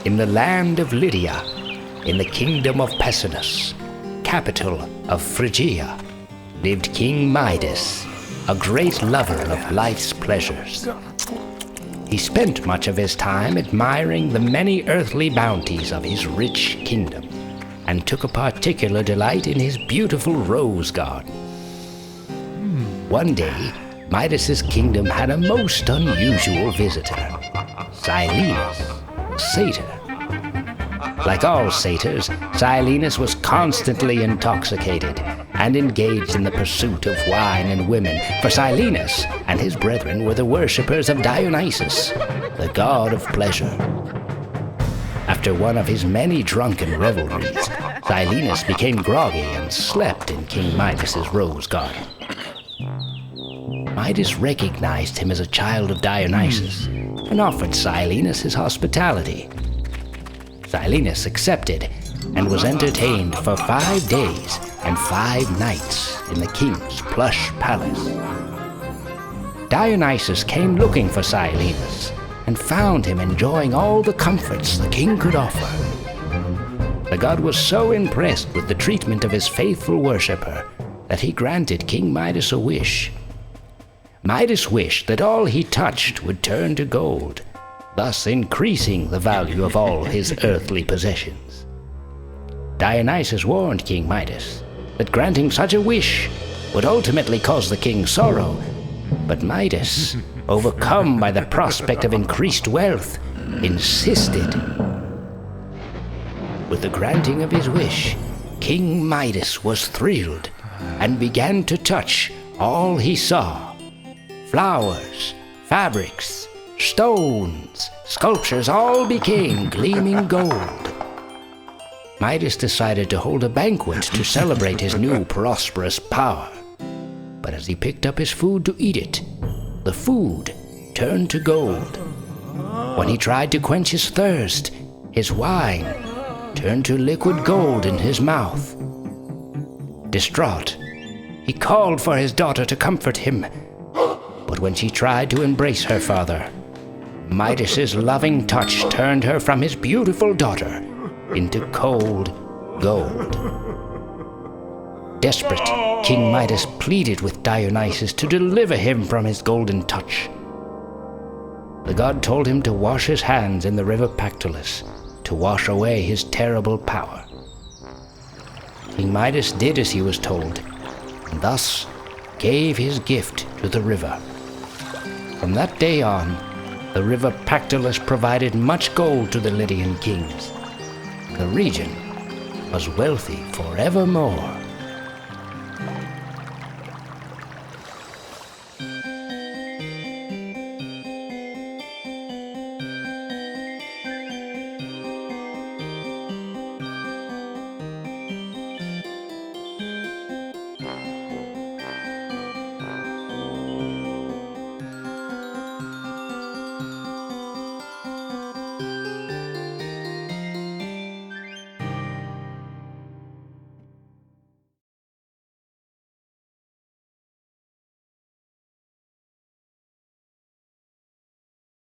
in the land of Lydia, in the kingdom of Pessinus, capital of Phrygia, lived King Midas, a great lover of life's pleasures. He spent much of his time admiring the many earthly bounties of his rich kingdom, and took a particular delight in his beautiful rose garden. One day, Midas's kingdom had a most unusual visitor, Silenus, a satyr. Like all satyrs, Silenus was constantly intoxicated and engaged in the pursuit of wine and women, for Silenus and his brethren were the worshippers of Dionysus, the god of pleasure. After one of his many drunken revelries, Silenus became groggy and slept in King Midas's rose garden. Midas recognized him as a child of Dionysus and offered Silenus his hospitality. Silenus accepted and was entertained for 5 days and 5 nights in the king's plush palace. Dionysus came looking for Silenus and found him enjoying all the comforts the king could offer. The god was so impressed with the treatment of his faithful worshipper that he granted King Midas a wish. Midas wished that all he touched would turn to gold, thus increasing the value of all his earthly possessions. Dionysus warned King Midas that granting such a wish would ultimately cause the king sorrow, but Midas, overcome by the prospect of increased wealth, insisted. With the granting of his wish, King Midas was thrilled and began to touch all he saw: flowers, fabrics, stones, sculptures, all became gleaming gold. Midas decided to hold a banquet to celebrate his new prosperous power. But as he picked up his food to eat it, the food turned to gold. When he tried to quench his thirst, his wine turned to liquid gold in his mouth. Distraught, he called for his daughter to comfort him. But when she tried to embrace her father, Midas's loving touch turned her from his beautiful daughter into cold gold. Desperate, King Midas pleaded with Dionysus to deliver him from his golden touch. The god told him to wash his hands in the river Pactolus to wash away his terrible power. King Midas did as he was told, and thus gave his gift to the river. From that day on, the river Pactolus provided much gold to the Lydian kings. The region was wealthy forevermore.